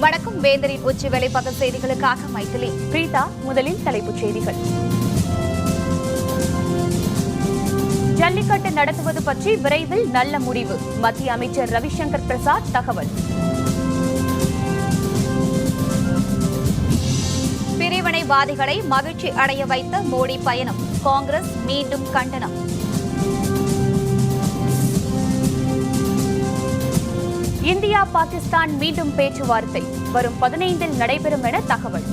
வணக்கம். வேந்தரின் உச்சி வேலைப்பக்க செய்திகளுக்காக மைதிலி. பிரீதா, முதலில் தலைப்புச் செய்திகள். ஜல்லிக்கட்டு நடத்துவது பற்றி விரைவில் நல்ல முடிவு. மத்திய அமைச்சர் ரவிசங்கர் பிரசாத் தகவல். பிரிவினைவாதிகளை மகிழ்ச்சி அடைய வைத்த மோடி பயணம். காங்கிரஸ் மீண்டும் கண்டனம். இந்தியா பாகிஸ்தான் மீண்டும் பேச்சுவார்த்தை வரும் 15இல் நடைபெறும் என தகவல்.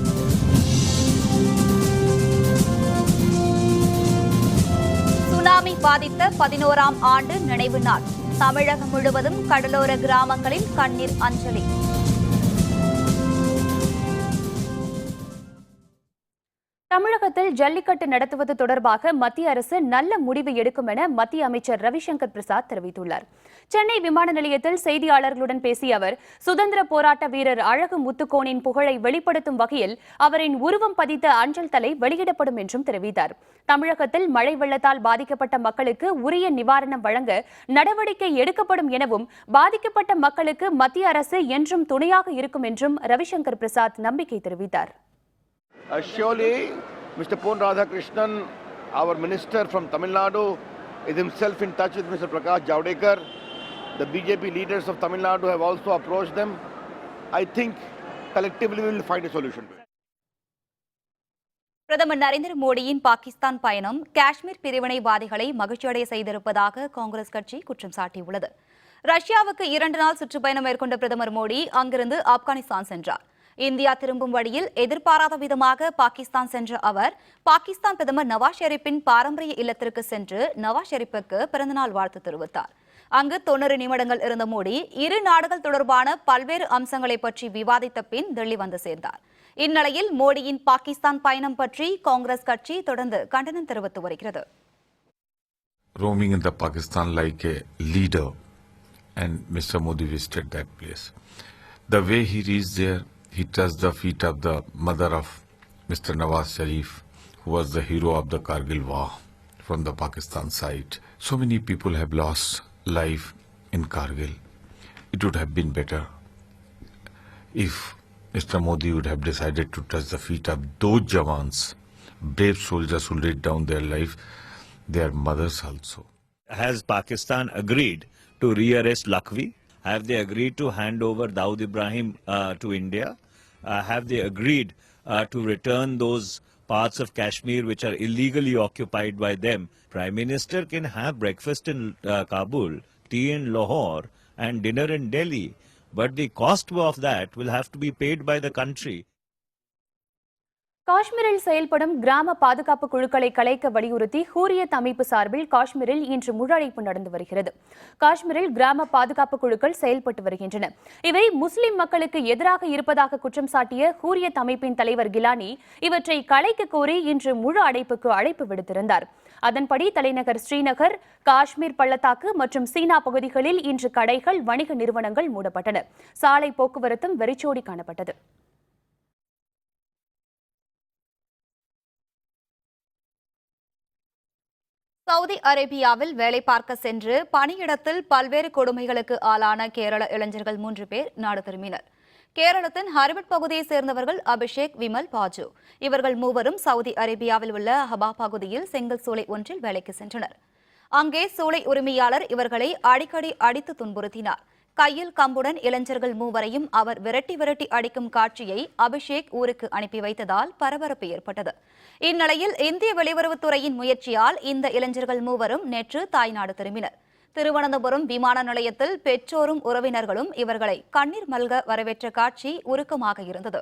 சுனாமி பாதித்த 11ஆம் ஆண்டு நினைவு நாள். தமிழகம் முழுவதும் கடலோர கிராமங்களில் கண்ணீர் அஞ்சலி. தமிழகத்தில் ஜல்லிக்கட்டு நடத்துவது தொடர்பாக மத்திய அரசு நல்ல முடிவு எடுக்கும் என மத்திய அமைச்சர் ரவிசங்கர் பிரசாத் தெரிவித்துள்ளார். சென்னை விமான நிலையத்தில் செய்தியாளர்களுடன் பேசிய அவர், சுதந்திர போராட்ட வீரர் அழகு முத்துக்கோனின் புகழை வெளிப்படுத்தும் வகையில் அவரின் உருவம் பதித்த அஞ்சல் தலை வெளியிடப்படும் என்றும் தெரிவித்தார். தமிழகத்தில் மழை வெள்ளத்தால் பாதிக்கப்பட்ட மக்களுக்கு உரிய நிவாரணம் வழங்க நடவடிக்கை எடுக்கப்படும் எனவும், பாதிக்கப்பட்ட மக்களுக்கு மத்திய அரசு என்றும் துணையாக இருக்கும் என்றும் ரவிசங்கர் பிரசாத் நம்பிக்கை தெரிவித்தார். Surely, Mr. Pon Radhakrishnan, our minister from Tamil Nadu, is himself in touch with Mr. Prakash Javadekar. The BJP leaders of Tamil Nadu have also approached them. I think collectively we will find a solution. பிரதமர் நரேந்திர மோடியின் பாகிஸ்தான் பயணம் காஷ்மீர் பிரிவினைவாதிகளை மகிழ்ச்சியடைய செய்திருப்பதாக காங்கிரஸ் கட்சி குற்றம் சாட்டியுள்ளது. ரஷ்யாவுக்கு 2 நாள் சுற்றுப்பயணம் மேற்கொண்ட பிரதமர் மோடி அங்கிருந்து ஆப்கானிஸ்தான் சென்றார். இந்தியா திரும்பும் வழியில் எதிர்பாராத விதமாக பாகிஸ்தான் சென்ற அவர், பாகிஸ்தான் பிரதமர் நவாஸ் ஷெரீப்பின் பாரம்பரிய இல்லத்திற்கு சென்று நவாஸ் ஷெரீப்புக்கு பிறந்தநாள் வாழ்த்து தெரிவித்தார். அங்கு 90 நிமிடங்கள் இருந்த மோடி இரு நாடுகள் தொடர்பான பல்வேறு அம்சங்களை பற்றி விவாதித்த பின் டெல்லி வந்து சேர்ந்தார். இந்நிலையில் மோடியின் பாகிஸ்தான் பயணம் பற்றி காங்கிரஸ் கட்சி தொடர்ந்து கண்டனம் தெரிவித்து வருகிறது. Roaming in the Pakistan like a leader, and Mr. Modi visited that place. The way he reached there, he touched the feet of the mother of Mr. Nawaz Sharif, who was the hero of the Kargil war from the Pakistan side. So many people have lost life in Kargil. It would have been better if Mr. Modi would have decided to touch the feet of those Jawans, brave soldiers who laid down their life, their mothers also. Has Pakistan agreed to rearrest Lakhvi? Have they agreed to hand over Dawood Ibrahim to India? Have they agreed to return those parts of Kashmir which are illegally occupied by them? Prime Minister can have breakfast in Kabul, tea in Lahore and dinner in Delhi. But the cost of that will have to be paid by the country. காஷ்மீரில் செயல்படும் கிராம பாதுகாப்பு குழுக்களை கலைக்க வலியுறுத்தி ஹூரியத் அமைப்பு சார்பில் காஷ்மீரில் இன்று முழு அழைப்பு நடந்து வருகிறது. காஷ்மீரில் கிராம பாதுகாப்பு குழுக்கள் செயல்பட்டு வருகின்றன. இவை முஸ்லிம் மக்களுக்கு எதிராக இருப்பதாக குற்றம் சாட்டிய ஹூரியத் அமைப்பின் தலைவர் கிலானி இவற்றை கலைக்க கோரி இன்று முழு அடைப்புக்கு அழைப்பு விடுத்திருந்தார். அதன்படி தலைநகர் ஸ்ரீநகர், காஷ்மீர் பள்ளத்தாக்கு மற்றும் சீனா பகுதிகளில் இன்று கடைகள், வணிக நிறுவனங்கள் மூடப்பட்டன. சாலை போக்குவரத்தும் வெறிச்சோடி காணப்பட்டது. சவுதி அரேபியாவில் வேலை பார்க்க சென்று பணியிடத்தில் பல்வேறு கொடுமைகளுக்கு ஆளான கேரள இளைஞர்கள் 3 பேர் நாடு திரும்பினர். கேரளத்தின் ஹரிபட் பகுதியைச் சேர்ந்தவர்கள் அபிஷேக், விமல், பாஜு. இவர்கள் மூவரும் சவுதி அரேபியாவில் உள்ள ஹபா பகுதியில் செங்கல் சூளை ஒன்றில் வேலைக்கு சென்றனர். அங்கே சூளை உரிமையாளர் இவர்களை அடிக்கடி அடித்து துன்புறுத்தினார். கையில் கம்புடன் இளைஞர்கள் மூவரையும் அவர் விரட்டி விரட்டி அடிக்கும் காட்சியை அபிஷேக் ஊருக்கு அனுப்பி வைத்ததால் பரபரப்பு ஏற்பட்டது. இந்நிலையில் இந்திய வெளியுறவுத்துறையின் முயற்சியால் இந்த இளைஞர்கள் மூவரும் நேற்று தாய்நாடு திரும்பினர். திருவனந்தபுரம் விமான நிலையத்தில் பெற்றோரும் உறவினர்களும் இவர்களை கண்ணீர் மல்க வரவேற்ற காட்சி உருக்கமாக இருந்தது.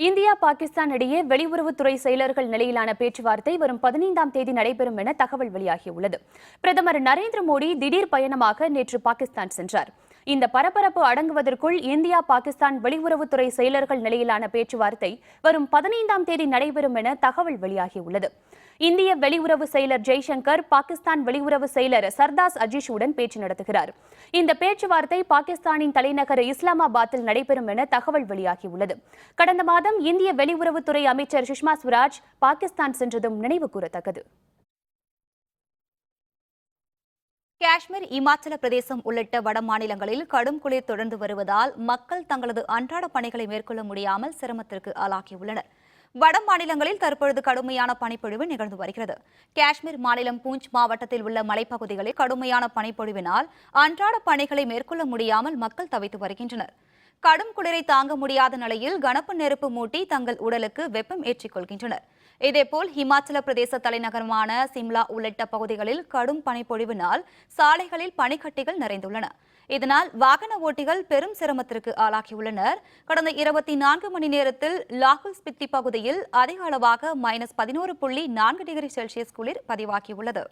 இந்தியா பாகிஸ்தான் இடையே வெளியுறவுத்துறை செயலர்கள் நிலையிலான பேச்சுவார்த்தை வரும் 15ஆம் தேதி நடைபெறும் என தகவல் வெளியாகியுள்ளது. பிரதமர் நரேந்திர மோடி திடீர் பயணமாக நேற்று பாகிஸ்தான் சென்றார். இந்த பரபரப்பு அடங்குவதற்குள் இந்தியா பாகிஸ்தான் வெளியுறவுத்துறை செயலர்கள் நிலையிலான பேச்சுவார்த்தை வரும் 15ஆம் தேதி நடைபெறும் என தகவல் வெளியாகியுள்ளது. இந்திய வெளியுறவு செயலர் ஜெய்சங்கர் பாகிஸ்தான் வெளியுறவு செயலர் சர்தாஸ் அஜீஷுடன் பேச்சு நடத்துகிறார். இந்த பேச்சுவார்த்தை பாகிஸ்தானின் தலைநகர் இஸ்லாமாபாத்தில் நடைபெறும் என தகவல் வெளியாகியுள்ளது. கடந்த மாதம் இந்திய வெளியுறவுத்துறை அமைச்சர் சுஷ்மா ஸ்வராஜ் பாகிஸ்தான் சென்றதும் நினைவு கூறத்தக்கது. காஷ்மீர், இமாச்சல பிரதேசம் உள்ளிட்ட வட மாநிலங்களில் கடும் குளிர் தொடர்ந்து வருவதால் மக்கள் தங்களது அன்றாட பணிகளை மேற்கொள்ள முடியாமல் சிரமத்திற்கு ஆளாகியுள்ளனர். வட மாநிலங்களில் தற்பொழுது கடுமையான பனிப்பொழிவு நிகழ்ந்து வருகிறது. காஷ்மீர் மாநிலம் பூஞ்ச் மாவட்டத்தில் உள்ள மலைப்பகுதிகளில் கடுமையான பனிப்பொழிவினால் அன்றாட பணிகளை மேற்கொள்ள முடியாமல் மக்கள் தவித்து வருகின்றனர். கடும் குளிரை தாங்க முடியாத நிலையில் கனப்பு நெருப்பு மூட்டி தங்கள் உடலுக்கு வெப்பம் ஏற்றிக் கொள்கின்றனர். இதேபோல் இமாச்சல பிரதேச தலைநகரமான சிம்லா உள்ளிட்ட பகுதிகளில் கடும் பனிப்பொழிவினால் சாலைகளில் பனிக்கட்டிகள் நிறைந்துள்ளன. இதனால் வாகன ஓட்டிகள் பெரும் சிரமத்திற்கு ஆளாகியுள்ளனர். கடந்த 24 மணி நேரத்தில் லாகுல் ஸ்பித்தி பகுதியில் அதிக அளவாக -11.4 டிகிரி செல்சியஸ் குளிர் பதிவாகியுள்ளது.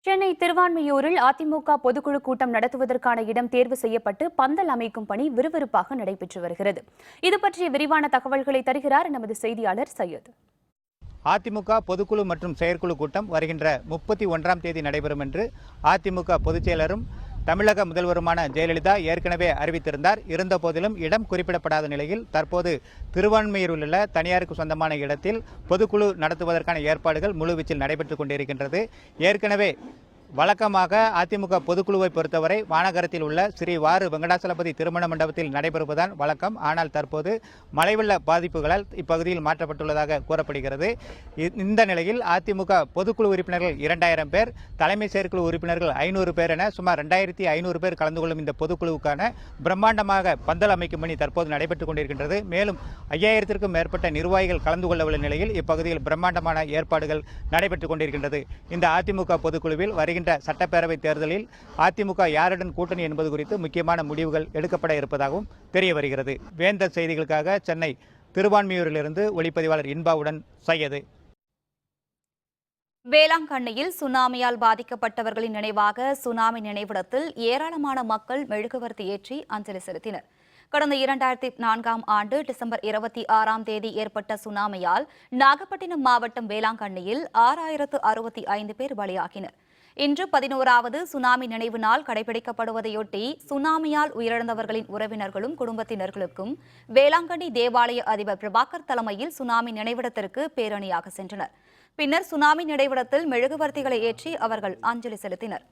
சென்னை திருவான்மியூரில் அதிமுக பொதுக்குழு கூட்டம் நடத்துவதற்கான இடம் தேர்வு செய்யப்பட்டு பந்தல் அமைக்கும் பணி விறுவிறுப்பாக நடைபெற்று வருகிறது. இது பற்றிய விரிவான தகவல்களை தருகிறார் நமது செய்தியாளர் சையத். அதிமுக பொதுக்குழு மற்றும் செயற்குழு கூட்டம் வருகின்ற 31ஆம் தேதி நடைபெறும் என்று அதிமுக பொதுச் செயலரும் தமிழக முதல்வருமான ஜெயலலிதா ஏற்கனவே அறிவித்திருந்தார். இருந்தபோதிலும் இடம் குறிப்பிடப்படாத நிலையில் தற்போது திருவான்மியூரில் உள்ள தனியாருக்கு சொந்தமான இடத்தில் பொதுக்குழு நடத்துவதற்கான ஏற்பாடுகள் முழுவீச்சில் நடைபெற்றுக் கொண்டிருக்கின்றது. ஏற்கனவே வழக்கமாக அதிமுக பொதுக்குழுவை பொறுத்தவரை வானகரத்தில் உள்ள ஸ்ரீ வாரு வெங்கடாசலபதி திருமண மண்டபத்தில் நடைபெறுவதுதான் வழக்கம். ஆனால் தற்போது மழை வெள்ள பாதிப்புகளால் இப்பகுதியில் மாற்றப்பட்டுள்ளதாக கூறப்படுகிறது. இந்த நிலையில் அதிமுக பொதுக்குழு உறுப்பினர்கள் 2000 பேர், தலைமை செயற்குழு உறுப்பினர்கள் 500 பேர் என சுமார் 2500 பேர் கலந்து கொள்ளும் இந்த பொதுக்குழுவுக்கான பிரம்மாண்டமாக பந்தல் அமைக்கும் பணி தற்போது நடைபெற்றுக் கொண்டிருக்கின்றது. மேலும் 5000த்திற்கும் மேற்பட்ட நிர்வாகிகள் கலந்து கொள்ளவுள்ள நிலையில் இப்பகுதியில் பிரம்மாண்டமான ஏற்பாடுகள் நடைபெற்றுக் கொண்டிருக்கின்றது. இந்த அதிமுக பொதுக்குழுவில் வருகின்ற சட்டப்பேரவை தேர்தலில் அதிமுக யாருடன் கூட்டணி என்பது குறித்து முக்கியமான முடிவுகள் எடுக்கப்பட இருப்பதாகவும் தெரிய வருகிறது. வேந்தர் செய்திகளுக்காக சென்னை திருவான்மியூரிலிருந்து ஒளிப்பதிவாளர் இன்பாவுடன் சையது. வேளாங்கண்ணியில் சுனாமியால் பாதிக்கப்பட்டவர்களின் நினைவாக சுனாமி நினைவிடத்தில் ஏராளமான மக்கள் மெழுகுவர்த்தி ஏற்றி அஞ்சலி செலுத்தினர். கடந்த 2004ஆம் ஆண்டு டிசம்பர் 26ஆம் தேதி ஏற்பட்ட சுனாமியால் நாகப்பட்டினம் மாவட்டம் வேளாங்கண்ணியில் 6065 பேர் பலியாகினர். இன்று 11வது சுனாமி நினைவு நாள் கடைபிடிக்கப்படுவதையொட்டி சுனாமியால் உயிரிழந்தவர்களின் உறவினர்களும் குடும்பத்தினர்களுக்கும் வேளாங்கண்ணி தேவாலய அதிபர் பிரபாகர் தலைமையில் சுனாமி நினைவிடத்திற்கு பேரணியாக சென்றனர். பின்னர் சுனாமி நினைவிடத்தில் மெழுகுவர்த்திகளை ஏற்றி அவர்கள் அஞ்சலி செலுத்தினர்.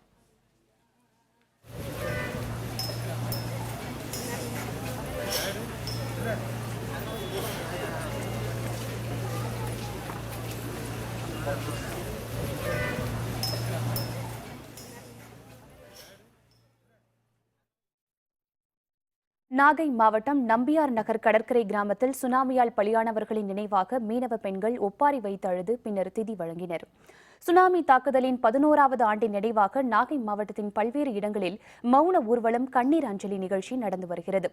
நாகை மாவட்டம் நம்பியார் நகர் கடற்கரை கிராமத்தில் சுனாமியால் பலியானவர்களின் நினைவாக மீனவ பெண்கள் ஒப்பாரி வைத்து அழுது பின்னர் திதி வழங்கினர். சுனாமி தாக்குதலின் 11வது ஆண்டின் நினைவாக நாகை மாவட்டத்தின் பல்வேறு இடங்களில் மௌன ஊர்வலம், கண்ணீர் அஞ்சலி நிகழ்ச்சி நடந்து வருகிறது.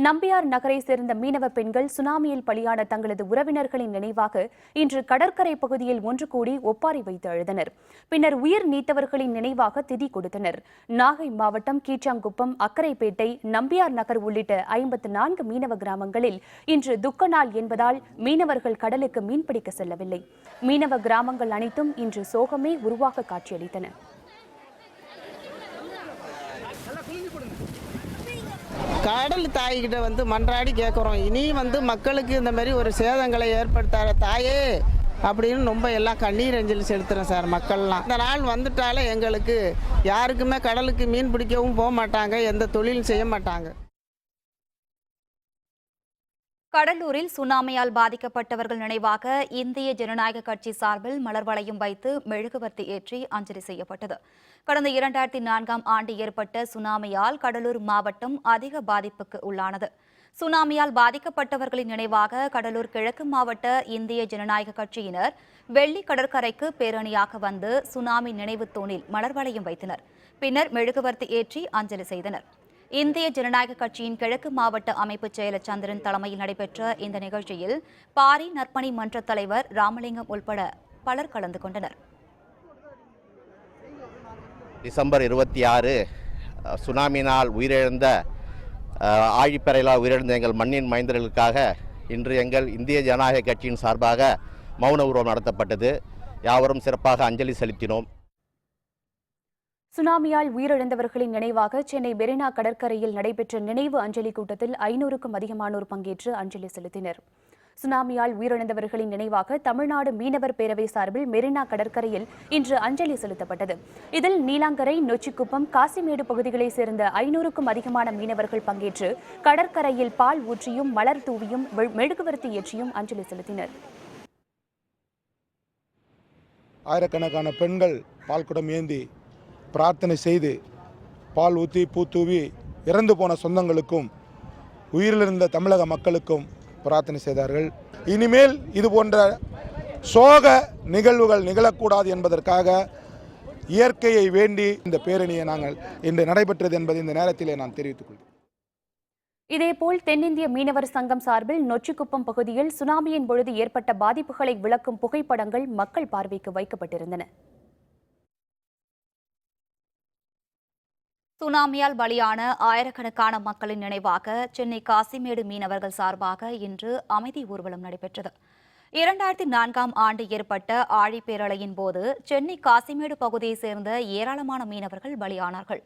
நம்பியார் நகரை சேர்ந்த மீனவ பெண்கள் சுனாமியில் பலியான தங்களது உறவினர்களின் நினைவாக இன்று கடற்கரை பகுதியில் ஒன்று கூடி ஒப்பாரி வைத்து அழுதனர். பின்னர் உயிர் நீத்தவர்களின் நினைவாக திதி கொடுத்தனர். நாகை மாவட்டம் கீச்சாங்குப்பம், அக்கரைப்பேட்டை, நம்பியார் நகர் உள்ளிட்ட 54 மீனவ கிராமங்களில் இன்று துக்க நாள் என்பதால் மீனவர்கள் கடலுக்கு மீன்பிடிக்க செல்லவில்லை. மீனவ கிராமங்கள் அனைத்தும் இன்று சோகமே உருவாக காட்சியளித்தன. கடல் தாய்கிட்ட மன்றாடி கேட்குறோம், இனி மக்களுக்கு இந்த மாதிரி ஒரு சேதங்களை ஏற்படுத்தாத தாயே அப்படின்னு ரொம்ப எல்லாம் கண்ணீர் அஞ்சலி செலுத்துகிறேன் சார். மக்கள்லாம் இந்த நாள் வந்துட்டாலே எங்களுக்கு யாருக்குமே கடலுக்கு மீன் பிடிக்கவும் போக மாட்டாங்க, எந்த தொழிலும் செய்ய மாட்டாங்க. கடலூரில் சுனாமியால் பாதிக்கப்பட்டவர்கள் நினைவாக இந்திய ஜனநாயக கட்சி சார்பில் மலர் வளையம் வைத்து மெழுகுவர்த்தி ஏற்றி அஞ்சலி செய்யப்பட்டது. கடந்த 2004ஆம் ஆண்டு ஏற்பட்ட சுனாமியால் கடலூர் மாவட்டம் அதிக பாதிப்புக்கு உள்ளானது. சுனாமியால் பாதிக்கப்பட்டவர்களின் நினைவாக கடலூர் கிழக்கு மாவட்ட இந்திய ஜனநாயக கட்சியினர் வெள்ளி கடற்கரைக்கு பேரணியாக வந்து சுனாமி நினைவு தூணில் மலர் வளையம் வைத்தனர். பின்னர் மெழுகுவர்த்தி ஏற்றி அஞ்சலி செய்தனர். இந்திய ஜனநாயக கட்சியின் கிழக்கு மாவட்ட அமைப்பு செயலர் சந்திரன் தலைமையில் நடைபெற்ற இந்த நிகழ்ச்சியில் பாரி நற்பணி மன்ற தலைவர் ராமலிங்கம் உள்பட பலர் கலந்து கொண்டனர். டிசம்பர் 26 சுனாமினால் உயிரிழந்த ஆழிப்பறையிலால் உயிரிழந்த எங்கள் மண்ணின் மைந்தர்களுக்காக இன்று எங்கள் இந்திய ஜனநாயக கட்சியின் சார்பாக மௌன ஊர்வலம் நடத்தப்பட்டது. யாவரும் சிறப்பாக அஞ்சலி செலுத்தினோம். சுனாமியால் உயிரிழந்தவர்களின் நினைவாக சென்னை மெரினா கடற்கரையில் நடைபெற்ற நினைவு அஞ்சலி கூட்டத்தில் 500க்கும் அதிகமானோர் பங்கேற்று அஞ்சலி செலுத்தினர். சுனாமியால் உயிரிழந்தவர்களின் நினைவாக தமிழ்நாடு மீனவர் பேரவை சார்பில் மெரினா கடற்கரையில் இன்று அஞ்சலி செலுத்தப்பட்டது. இதில் நீலாங்கரை, நொச்சிக்குப்பம், காசிமேடு பகுதிகளைச் சேர்ந்த 500க்கும் அதிகமான மீனவர்கள் பங்கேற்று கடற்கரையில் பால் ஊற்றியும் மலர் தூவியும் மெழுகுவர்த்தி ஏற்றியும் அஞ்சலி செலுத்தினர். ஆயிரக்கணக்கான பெண்கள் பால்குடம் ஏந்தி பிரார்த்தனை செய்து பால் ஊற்றி பூத்தூவி இறந்து போன சொந்தங்களுக்கும் உயிரிழந்த தமிழக மக்களுக்கும் பிரார்த்தனை செய்தார்கள். இனிமேல் இது போன்ற சோக நிகழ்வுகள் நிகழக்கூடாது என்பதற்காக இயற்கையை வேண்டி இந்த பேரணியை நாங்கள் இன்று நடைபெற்றது என்பதை இந்த நேரத்திலே நான் தெரிவித்துக் கொள்கிறேன். இதேபோல் தென்னிந்திய மீனவர் சங்கம் சார்பில் நொச்சிக்குப்பம் பகுதியில் சுனாமியின் பொழுது ஏற்பட்ட பாதிப்புகளை விளக்கும் புகைப்படங்கள் மக்கள் பார்வைக்கு வைக்கப்பட்டிருந்தன. சுனாமியால் பலியான ஆயிரக்கணக்கான மக்களின் நினைவாக சென்னை காசிமேடு மீனவர்கள் சார்பாக இன்று அமைதி ஊர்வலம் நடைபெற்றது. 2004ஆம் ஆண்டு ஏற்பட்ட ஆழிப்பேரலையின் போது சென்னை காசிமேடு பகுதியைச் சேர்ந்த ஏராளமான மீனவர்கள் பலியானார்கள்.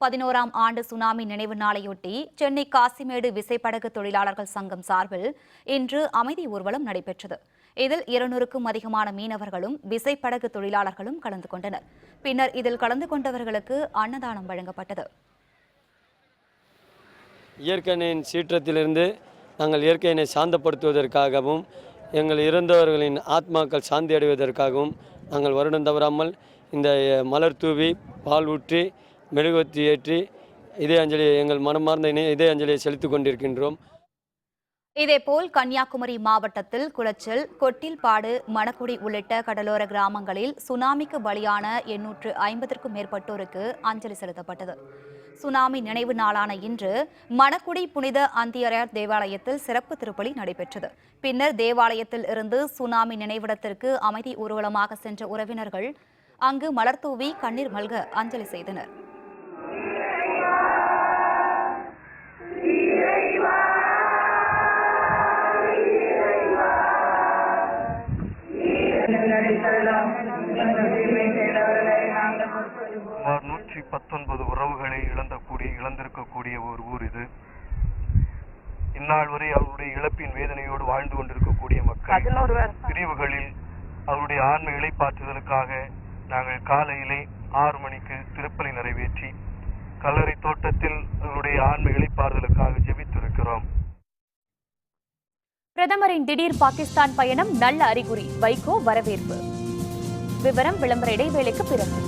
11ஆம் ஆண்டு சுனாமி நினைவு நாளையொட்டி சென்னை காசிமேடு விசைப்படகு தொழிலாளர்கள் சங்கம் சார்பில் இன்று அமைதி ஊர்வலம் நடைபெற்றது. இதில் 200க்கும் அதிகமான மீனவர்களும் விசைப்படகு தொழிலாளர்களும் கலந்து கொண்டனர். பின்னர் இதில் கலந்து கொண்டவர்களுக்கு அன்னதானம் வழங்கப்பட்டது. இயற்கையின் சீற்றத்திலிருந்து நாங்கள் இயற்கையினை சாந்தப்படுத்துவதற்காகவும் எங்கள் இறந்தவர்களின் ஆத்மாக்கள் சாந்தி அடைவதற்காகவும் நாங்கள் வருடம் தவறாமல் இந்த மலர் தூவி பால் ஊற்றி மெழுகுவர்த்தி ஏற்றி இதே அஞ்சலி எங்கள் மனமார்ந்த இதே அஞ்சலியை செலுத்திக் கொண்டிருக்கின்றோம். இதேபோல் கன்னியாகுமரி மாவட்டத்தில் குளச்சல், கொட்டில்பாடு, மணக்குடி உள்ளிட்ட கடலோர கிராமங்களில் சுனாமிக்கு பலியான 850க்கும் மேற்பட்டோருக்கு அஞ்சலி செலுத்தப்பட்டது. சுனாமி நினைவு நாளான இன்று மணக்குடி புனித அந்தியரையர் தேவாலயத்தில் சிறப்பு திருப்பலி நடைபெற்றது. பின்னர் தேவாலயத்தில் இருந்து சுனாமி நினைவிடத்திற்கு அமைதி ஊர்வலமாக சென்ற உறவினர்கள் அங்கு மலர்தூவி கண்ணீர் மல்க அஞ்சலி செய்தனர். சுமார் 119 உறவுகளை இழந்திருக்கக்கூடிய ஒரு ஊர் இது. இந்நாள் வரை அவருடைய இழப்பின் வேதனையோடு வாழ்ந்து கொண்டிருக்கக்கூடிய மக்கள் பிரிவுகளில் அவருடைய ஆன்ம இளைப்பாற்றுதலுக்காக நாங்கள் காலையிலே 6 மணிக்கு திருப்பலி நிறைவேற்றி கல்லறை தோட்டத்தில் அவருடைய ஆன்ம இளைப்பாறுதலுக்காக ஜெபித்திருக்கிறோம். பிரதமரின் திடீர் பாகிஸ்தான் பயணம் நல்ல அறிகுறி, வைகோ வரவேற்பு. விவரம் விளம்பர இடைவேளைக்கு பிறகு.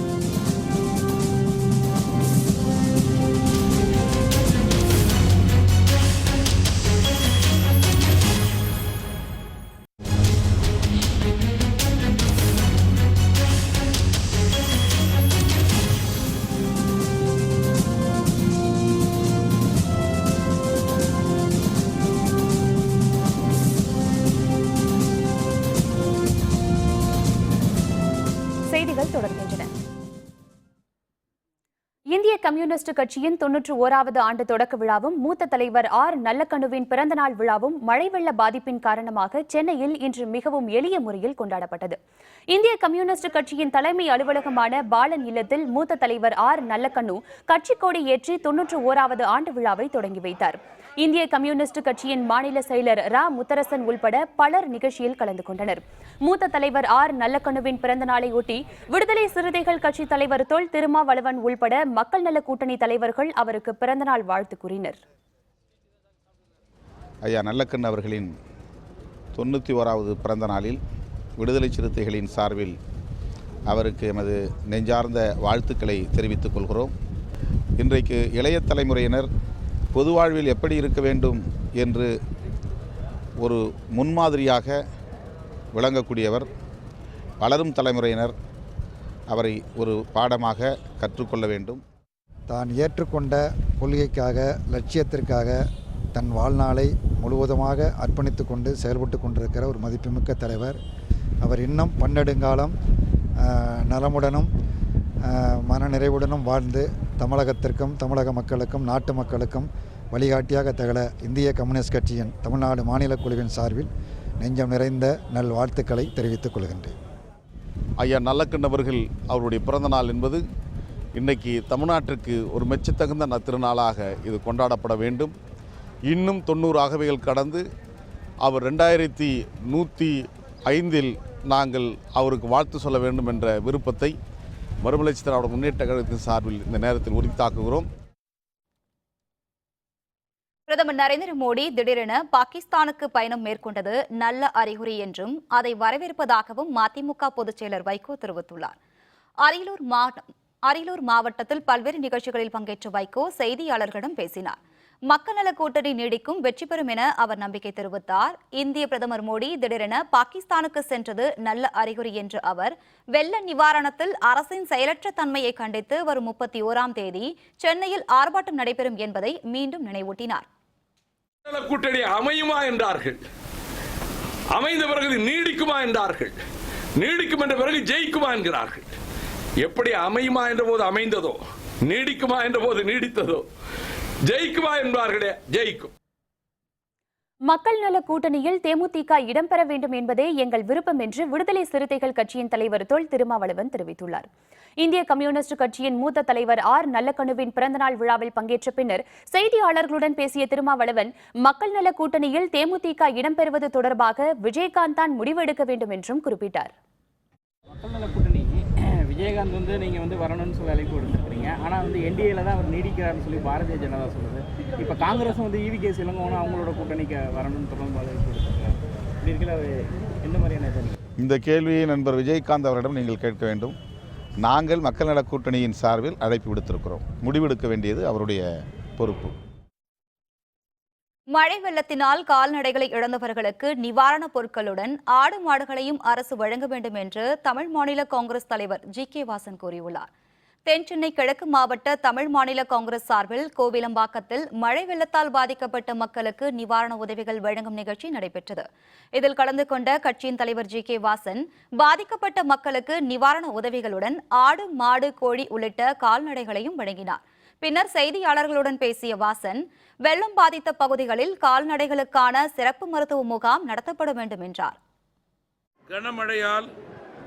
செய்திகள் தொடர்கின்றன. இந்திய கம்யூனிஸ்ட் கட்சியின் 91வது ஆண்டு தொடக்க விழாவும் மூத்த தலைவர் ஆர் நல்லக்கண்ணுவின் பிறந்தநாள் விழாவும் மழை வெள்ள பாதிப்பின் காரணமாக சென்னையில் இன்று மிகவும் எளிய முறையில் கொண்டாடப்பட்டது. இந்திய கம்யூனிஸ்ட் கட்சியின் தலைமை அலுவலகமான பாலன் இல்லத்தில் மூத்த தலைவர் ஆர் நல்லக்கண்ணு கட்சி கொடி ஏற்றி 91வது ஆண்டு விழாவை தொடங்கி வைத்தார். இந்திய கம்யூனிஸ்ட் கட்சியின் மாநில செயலர் ரா முத்தரசன் உள்பட பலர் நிகழ்ச்சியில் கலந்து கொண்டனர். மூத்த தலைவர் ஆர் நல்லக்கண்ணுவின் பிறந்த நாளை ஒட்டி விடுதலை சிறுத்தைகள் கட்சி தலைவர் தொல் திருமாவளவன் உள்பட மக்கள் நல கூட்டணி தலைவர்கள் அவருக்கு பிறந்தநாள் வாழ்த்து கூறினர். ஐயா நல்லக்கண்ணு அவர்களின் 91வது பிறந்த நாளில் விடுதலை சிறுத்தைகளின் சார்பில் அவருக்கு எமது நெஞ்சார்ந்த வாழ்த்துக்களை தெரிவித்துக் கொள்கிறோம். இன்றைக்கு இளைய தலைமுறையினர் பொது வாழ்வில் எப்படி இருக்க வேண்டும் என்று ஒரு முன்மாதிரியாக விளங்கக்கூடியவர். வளரும் தலைமுறையினர் அவரை ஒரு பாடமாக கற்றுக்கொள்ள வேண்டும். தான் ஏற்றுக்கொண்ட கொள்கைக்காக, லட்சியத்திற்காக தன் வாழ்நாளை முழுவதுமாக அர்ப்பணித்து கொண்டு செயல்பட்டு கொண்டிருக்கிற ஒரு மதிப்புமிக்க தலைவர். அவர் இன்னும் பன்னெடுங்காலம் நலமுடனும் மனநிறைவுடனும் வாழ்ந்து தமிழகத்திற்கும் தமிழக மக்களுக்கும் நாட்டு மக்களுக்கும் வழிகாட்டியாக திகழ இந்திய கம்யூனிஸ்ட் கட்சியின் தமிழ்நாடு மாநில குழுவின் சார்பில் நெஞ்சம் நிறைந்த நல் வாழ்த்துக்களை தெரிவித்துக் கொள்கின்றேன். ஐயா நல்லக்கண்ணு அவர்கள் அவருடைய பிறந்த நாள் என்பது இன்றைக்கி தமிழ்நாட்டிற்கு ஒரு மெச்சத்தகுந்த திருநாளாக இது கொண்டாடப்பட வேண்டும். இன்னும் 90 அகவைகள் கடந்து அவர் 2105 நாங்கள் அவருக்கு வாழ்த்து சொல்ல வேண்டும் என்ற விருப்பத்தை மறுமலர்ச்சி திராவிட முன்னேற்ற கழகத்தின் சார்பில் இந்த நேரத்தில் உரித்தாக்குகிறோம். பிரதமர் நரேந்திர மோடி திடீரென பாகிஸ்தானுக்கு பயணம் மேற்கொண்டது நல்ல அறிகுறி என்றும் அதை வரவேற்பதாகவும் மதிமுக பொதுச் செயலர் வைகோ தெரிவித்துள்ளார். அரியலூர் மாவட்டத்தில் பல்வேறு நிகழ்ச்சிகளில் பங்கேற்ற வைகோ செய்தியாளர்களிடம் பேசினார். மக்கள் நல கூட்டணி நீடிக்கும், வெற்றி பெறும் என அவர் நம்பிக்கை தெரிவித்தார். இந்திய பிரதமர் மோடி திடீரென பாகிஸ்தானுக்கு சென்றது நல்ல அறிகுறி என்ற அவர், வெள்ள நிவாரணத்தில் அரசின் செயலற்ற தன்மையை கண்டித்து வரும் 31ஆம் தேதி சென்னையில் ஆர்ப்பாட்டம் நடைபெறும் என்பதை மீண்டும் நினைவூட்டினார். கூட்டணி அமையுமா என்றார்கள், அமைந்த பிறகு நீடிக்குமா என்றார்கள், நீடிக்கும் என்ற பிறகு ஜெயிக்குமா என்கிறார்கள். எப்படி அமையுமா என்ற போது அமைந்ததோ, நீடிக்குமா என்ற போது நீடித்ததோ, ஜெயிக்குமா என்பார்களே ஜெயிக்கும். மக்கள் நல கூட்டணியில் தேமுதிக இடம்பெற வேண்டும் என்பதே எங்கள் விருப்பம் என்று விடுதலை சிறுத்தைகள் கட்சியின் தலைவர் தொல் திருமாவளவன் தெரிவித்துள்ளார். இந்திய கம்யூனிஸ்ட் கட்சியின் மூத்த தலைவர் ஆர் நல்லக்கண்ணுவின் பிறந்தநாள் விழாவில் பங்கேற்ற பின்னர் செய்தியாளர்களுடன் பேசிய திருமாவளவன், மக்கள் நல கூட்டணியில் தேமுதிக இடம்பெறுவது தொடர்பாக விஜயகாந்த் தான் முடிவெடுக்க வேண்டும் என்றும் குறிப்பிட்டார். மக்கள் நல கூட்டணி விஜயகாந்த் நீங்கள் வரணும்னு சொல்லி அழைப்பு கொடுத்துருக்கீங்க. ஆனால் என்டிஏல தான் அவர் நீடிக்கிறார்னு சொல்லி பாரதிய ஜனதா சொல்லுது. இப்போ காங்கிரஸும் EVK இளங்கோவனும் அவங்களோட கூட்டணிக்கு வரணும்னு தொடர்ந்து அழைப்பு கொடுத்துருக்காங்க. இப்படி இருக்கிற எந்த மாதிரியான இந்த கேள்வியை நண்பர் விஜயகாந்த் அவரிடம் நீங்கள் கேட்க வேண்டும். நாங்கள் மக்கள் நல கூட்டணியின் சார்பில் அழைப்பு விடுத்திருக்கிறோம். முடிவெடுக்க வேண்டியது அவருடைய பொறுப்பு. மழை வெள்ளத்தினால் கால்நடைகளை இழந்தவர்களுக்கு நிவாரணப் பொருட்களுடன் ஆடு மாடுகளையும் அரசு வழங்க வேண்டும் என்று தமிழ் மாநில காங்கிரஸ் தலைவர் GK வாசன் கூறியுள்ளார். தென்சென்னை கிழக்கு மாவட்ட தமிழ் மாநில காங்கிரஸ் சார்பில் கோவிலம்பாக்கத்தில் மழை வெள்ளத்தால் பாதிக்கப்பட்ட மக்களுக்கு நிவாரண உதவிகள் வழங்கும் நிகழ்ச்சி நடைபெற்றது. இதில் கலந்து கொண்ட கட்சியின் தலைவர் GK வாசன் பாதிக்கப்பட்ட மக்களுக்கு நிவாரண உதவிகளுடன் ஆடு, மாடு, கோழி உள்ளிட்ட கால்நடைகளையும் வழங்கினார். பின்னர் செய்தியாளர்களுடன் பேசிய வாசன், வெள்ளம் பாதித்த பகுதிகளில் கால்நடைகளுக்கான சிறப்பு மருத்துவ முகாம் நடத்தப்பட வேண்டும் என்றார். கனமழையால்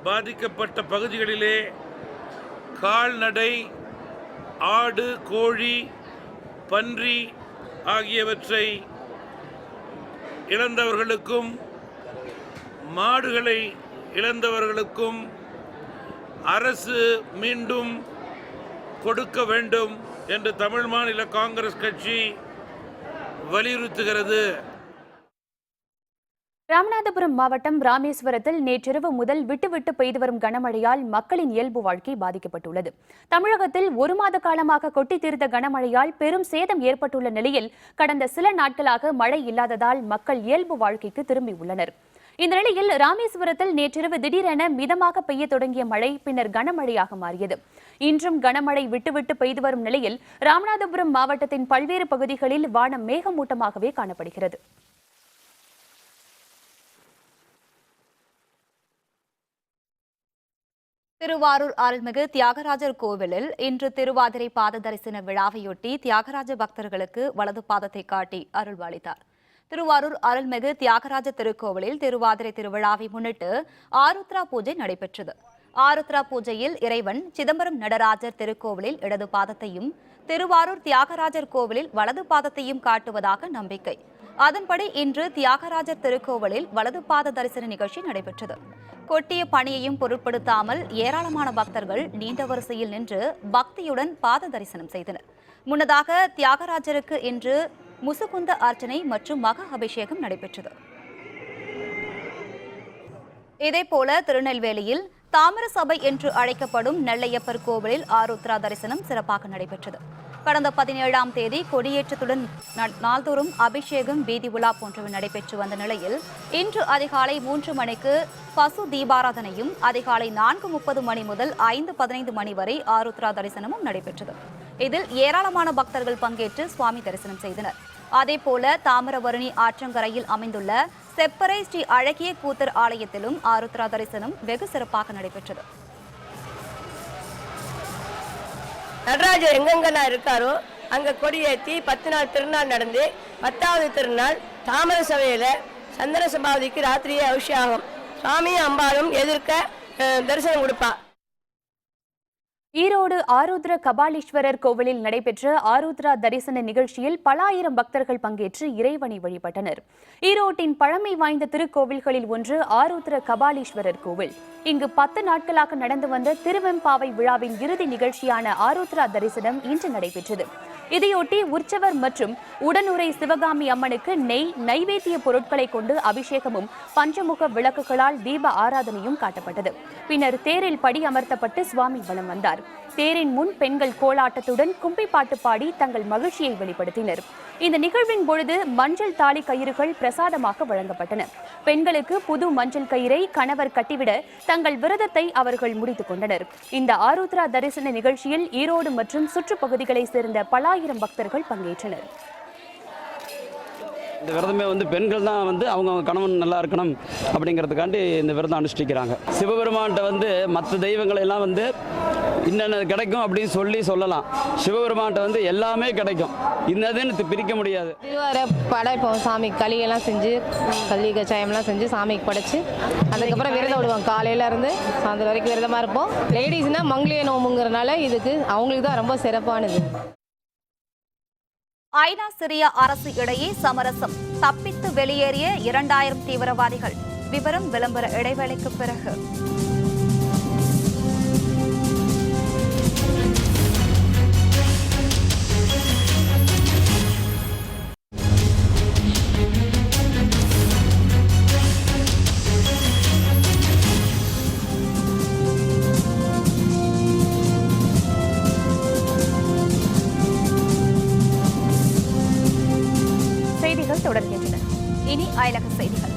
பாதிக்கப்பட்ட பகுதிகளிலே கால்நடை, ஆடு, கோழி, பன்றி ஆகியவற்றை இழந்தவர்களுக்கும் மாடுகளை இழந்தவர்களுக்கும் அரசு மீண்டும் கொடுக்க வேண்டும் என்று தமிழ் மாநில காங்கிரஸ் கட்சி வலியுறுத்துகிறது. ராமநாதபுரம் மாவட்டம் ராமேஸ்வரத்தில் நேற்றிரவு முதல் விட்டு பெய்து வரும் கனமழையால் மக்களின் இயல்பு வாழ்க்கை பாதிக்கப்பட்டுள்ளது. தமிழகத்தில் 1 மாத காலமாக கொட்டி தீர்த்த கனமழையால் பெரும் சேதம் ஏற்பட்டுள்ள நிலையில் கடந்த சில நாட்களாக மழை இல்லாததால் மக்கள் இயல்பு வாழ்க்கைக்கு திரும்பியுள்ளனர். இந்த நிலையில் ராமேஸ்வரத்தில் நேற்றிரவு திடீரென மிதமாக பெய்ய தொடங்கிய மழை பின்னர் கனமழையாக மாறியது. இன்றும் கனமழை விட்டு பெய்து வரும் நிலையில் ராமநாதபுரம் மாவட்டத்தின் பல்வேறு பகுதிகளில் வானம் மேகமூட்டமாகவே காணப்படுகிறது. திருவாரூர் அருள்மிகு தியாகராஜர் கோவிலில் இன்று திருவாதிரை பாத தரிசன விழாவையொட்டி தியாகராஜ பக்தர்களுக்கு வலது பாதத்தை காட்டி அருள்வாளித்தார். திருவாரூர் அருள்மிகு தியாகராஜ திருக்கோவிலில் திருவாதிரை திருவிழாவை முன்னிட்டு ஆருத்ரா பூஜை நடைபெற்றது. ஆருத்ரா பூஜையில் இறைவன் சிதம்பரம் நடராஜர் திருக்கோவிலில் இடது பாதத்தையும், திருவாரூர் தியாகராஜர் கோவிலில் வலது பாதத்தையும் காட்டுவதாக நம்பிக்கை. அதன்படி இன்று தியாகராஜர் திருக்கோவிலில் வலது பாத தரிசன நிகழ்ச்சி நடைபெற்றது. கொட்டிய பணியையும் பொருட்படுத்தாமல் ஏராளமான பக்தர்கள் நீண்ட வரிசையில் நின்று பக்தியுடன் பாத தரிசனம் செய்தனர். முன்னதாக தியாகராஜருக்கு இன்று முசுகுந்த அர்ச்சனை மற்றும் மகா அபிஷேகம் நடைபெற்றது. இதேபோல திருநெல்வேலியில் தாமிர சபை என்று அழைக்கப்படும் நெல்லையப்பர் கோவிலில் ஆருத்ரா தரிசனம் சிறப்பாக நடைபெற்றது. கடந்த 17ஆம் தேதி கொடியேற்றத்துடன் நாள்தோறும் அபிஷேகம், வீதி உலா போன்றவை நடைபெற்று வந்த நிலையில் இன்று அதிகாலை 3 மணிக்கு பசு தீபாராதனையும், அதிகாலை 4:30 மணி முதல் 5:15 மணி வரை ஆருத்ரா தரிசனமும் நடைபெற்றது. இதில் ஏராளமான பக்தர்கள் பங்கேற்று சுவாமி தரிசனம் செய்தனர். அதேபோல தாமிரபரணி ஆற்றங்கரையில் அமைந்துள்ள செப்பரை ஸ்ரீ அழகிய கூத்தர் ஆலயத்திலும் ஆருத்ரா தரிசனம் வெகு சிறப்பாக நடைபெற்றது. நடராஜர் எங்கெங்கெல்லாம் இருக்காரோ அங்கே கொடியேற்றி 10 நாள் திருநாள் நடந்து 10வது திருநாள் தாமர சபையில் சந்திர சபாவதிக்கு ராத்திரியே அபிஷேகம், சுவாமியும் அம்பாலும் எதிர்க்க தரிசனம் கொடுப்பா. ஈரோடு ஆருத்ர கபாலீஸ்வரர் கோவிலில் நடைபெற்ற ஆருத்ரா தரிசன நிகழ்ச்சியில் பல ஆயிரம் பக்தர்கள் பங்கேற்று இறைவனை வழிபட்டனர். ஈரோட்டின் பழமை வாய்ந்த திருக்கோவில்களில் ஒன்று ஆருத்ர கபாலீஸ்வரர் கோவில். இங்கு 10 நாட்களாக நடந்து வந்த திருவெம்பாவை விழாவின் இறுதி நிகழ்ச்சியான ஆருத்ரா தரிசனம் இன்று நடைபெற்றது. இதையொட்டி உற்சவர் மற்றும் உடனுரை சிவகாமி அம்மனுக்கு நெய் நைவேத்திய பொருட்களை கொண்டு அபிஷேகமும் பஞ்சமுக விளக்குகளால் தீப ஆராதனையும் காட்டப்பட்டது. பின்னர் தேரில் படி அமர்த்தப்பட்டு சுவாமி வலம் வந்தார். தேரின் முன் பெண்கள் கோலாட்டத்துடன் கும்பி பாட்டு பாடி தங்கள் மகிழ்ச்சியை வெளிப்படுத்தினர். இந்த நிகழ்வின் பொழுது மஞ்சள் தாலி கயிறுகள் பிரசாதமாக வழங்கப்பட்டன. பெண்களுக்கு புது மஞ்சள் கயிறை கணவர் கட்டிவிட தங்கள் விரதத்தை அவர்கள் முடித்துக் கொண்டனர். இந்த ஆருத்ரா தரிசன நிகழ்ச்சியில் ஈரோடு மற்றும் சுற்றுப்பகுதிகளை சேர்ந்த பல ஆயிரம் பக்தர்கள் பங்கேற்றனர். இந்த விரதமே பெண்கள் தான் அவங்க கணவன் நல்லா இருக்கணும் அப்படிங்கிறதுக்காண்டி இந்த விரதம் அனுஷ்டிக்கிறாங்க. சிவபெருமான்கிட்ட மற்ற தெய்வங்களை எல்லாம் இன்னென்ன கிடைக்கும் அப்படின்னு சொல்லலாம். சிவபெருமான்கிட்ட எல்லாமே கிடைக்கும். இன்னதுன்னு பிரிக்க முடியாது. திருவார படைப்போம் சாமி களியெல்லாம் செஞ்சு களி கச்சாயம்லாம் செஞ்சு சாமிக்கு படைச்சு அதுக்கப்புறம் விரதம் விடுவோம். காலையில இருந்து சாயந்தரம் வரைக்கும் விரதமா இருப்போம். லேடிஸ்னா மங்களே நோம்புங்கிறதுனால இதுக்கு அவங்களுக்கு தான் ரொம்ப சிறப்பானது. ஐநா சிரிய அரசு இடையே சமரசம். தப்பித்து வெளியேறிய 2000 தீவிரவாதிகள். விவரம் விளம்பர இடைவேளைக்கு பிறகு. தொடர்கின்றன. இனி அயலக செய்திகள்.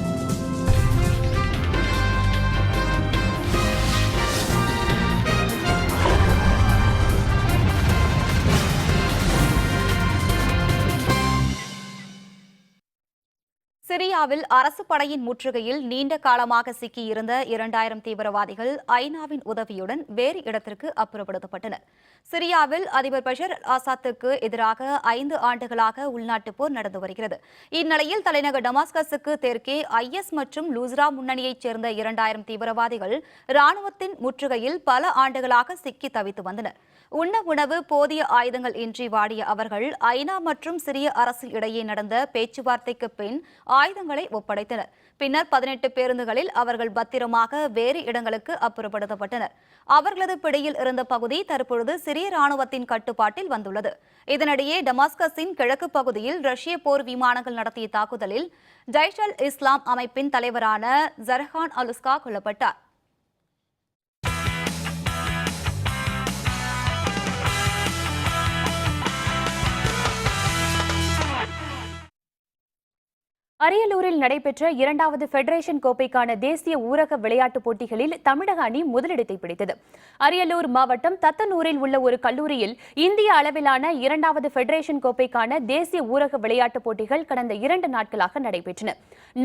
சிரியாவில் அரசு படையின் முற்றுகையில் நீண்ட காலமாக சிக்கியிருந்த 2000 தீவிரவாதிகள் ஐநாவின் உதவியுடன் வேறு இடத்திற்கு அப்புறப்படுத்தப்பட்டனர். சிரியாவில் அதிபர் பஷர் ஆசாத்துக்கு எதிராக 5 ஆண்டுகளாக உள்நாட்டுப் போர் நடந்து வருகிறது. இந்நிலையில் தலைநகர் டமாஸ்கஸுக்கு தெற்கே ஐஎஸ் மற்றும் லூஸ்ரா முன்னணியைச் சேர்ந்த 2000 தீவிரவாதிகள் ராணுவத்தின் முற்றுகையில் பல ஆண்டுகளாக சிக்கி தவித்து வந்தனர். உணவு போதிய ஆயுதங்கள் இன்றி வாடிய அவர்கள் ஐநா மற்றும் சிரிய அரசு இடையே நடந்த பேச்சுவார்த்தைக்கு பின் ஆயுதங்களை ஒப்படைத்தனர். பின்னர் 18 பேருந்துகளில் அவர்கள் பத்திரமாக வேறு இடங்களுக்கு அப்புறப்படுத்தப்பட்டனர். அவர்களது பிடியில் இருந்த பகுதி தற்பொழுது சிரிய ராணுவத்தின் கட்டுப்பாட்டில் வந்துள்ளது. இதனிடையே டமாஸ்கஸின் கிழக்கு பகுதியில் ரஷ்ய போர் விமானங்கள் நடத்திய தாக்குதலில் ஜைஷ் அல் இஸ்லாம் அமைப்பின் தலைவரான ஜர்ஹான் அலுஸ்கா கொல்லப்பட்டார். அரியலூரில் நடைபெற்ற 2வது ஃபெடரேஷன் கோப்பைக்கான தேசிய ஊரக விளையாட்டுப் போட்டிகளில் தமிழக அணி முதலிடத்தை பிடித்தது. அரியலூர் மாவட்டம் தத்தனூரில் உள்ள ஒரு கல்லூரியில் இந்திய அளவிலான 2வது ஃபெடரேஷன் கோப்பைக்கான தேசிய ஊரக விளையாட்டுப் போட்டிகள் கடந்த 2 நாட்களாக நடைபெற்றன.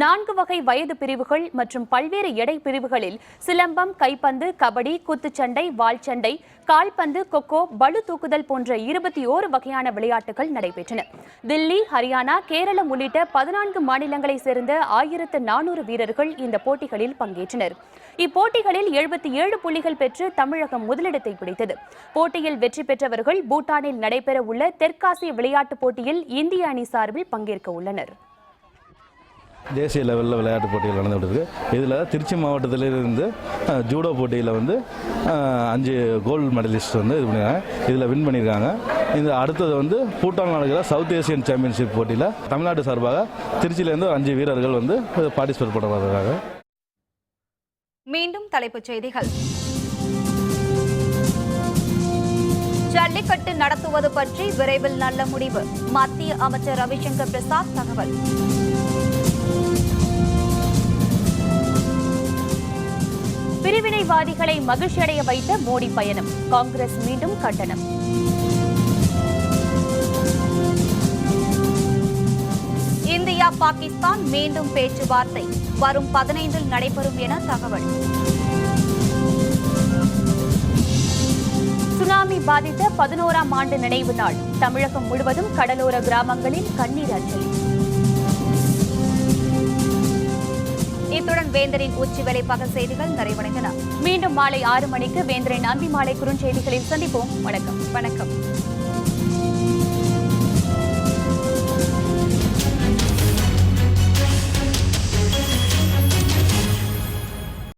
4 வகை வயது பிரிவுகள் மற்றும் பல்வேறு எடை பிரிவுகளில் சிலம்பம், கைப்பந்து, கபடி, குத்துச்சண்டை, வாள்சண்டை, கால்பந்து, கொக்கோ, பளு தூக்குதல் போன்ற 21 வகையான விளையாட்டுகள் நடைபெற்றன. தில்லி, ஹரியானா, கேரளம் உள்ளிட்ட 14 மாநிலங்களைச் சேர்ந்த 1400 வீரர்கள் இந்த போட்டிகளில் பங்கேற்றனர். இப்போட்டிகளில் 77 புள்ளிகள் பெற்று தமிழகம் முதலிடத்தை பிடித்தது. போட்டியில் வெற்றி பெற்றவர்கள் பூட்டானில் நடைபெற உள்ள தெற்காசிய விளையாட்டுப் போட்டியில் இந்திய அணி சார்பில் பங்கேற்க உள்ளனர். தேசிய லெவலில் விளையாட்டு போட்டிகள் நடந்துகிட்டு இருக்குது. இதில் திருச்சி மாவட்டத்திலிருந்து ஜூடோ போட்டியில் 5 கோல்டு மெடலிஸ்ட் இது பண்ணியிருக்காங்க. இதில் வின் பண்ணியிருக்காங்க. இந்த அடுத்தது பூட்டான் நடக்கிற சவுத் ஏசியன் சாம்பியன்ஷிப் போட்டியில் தமிழ்நாடு சார்பாக திருச்சியிலேருந்து 5 வீரர்கள் பார்ட்டிசிபேட் பண்ண வர்றாங்க. மீண்டும் தலைப்புச் செய்திகள். ஜல்லிக்கட்டு நடத்துவது பற்றி விரைவில் நல்ல முடிவு. மத்திய அமைச்சர் ரவிசங்கர் பிரசாத் தகவல். பிரிவினைவாதிகளை மகிழ்ச்சியடைய வைத்த மோடி பயணம். காங்கிரஸ் மீண்டும் கண்டனம். இந்தியா பாகிஸ்தான் மீண்டும் பேச்சுவார்த்தை வரும் 15இல் நடைபெறும் என தகவல். சுனாமி பாதித்த 11ஆம் ஆண்டு நினைவு நாள். தமிழகம் முழுவதும் கடலோர கிராமங்களில் கண்ணீர் அஞ்சலி. இத்துடன் வேந்தரின் உச்சி வேலைப்பாக செய்திகள் நிறைவடைந்தன. மீண்டும் மாலை 6 மணிக்கு வேந்தரின் அந்தி மாலை குறுஞ்செய்திகளில் சந்திப்போம். வணக்கம்.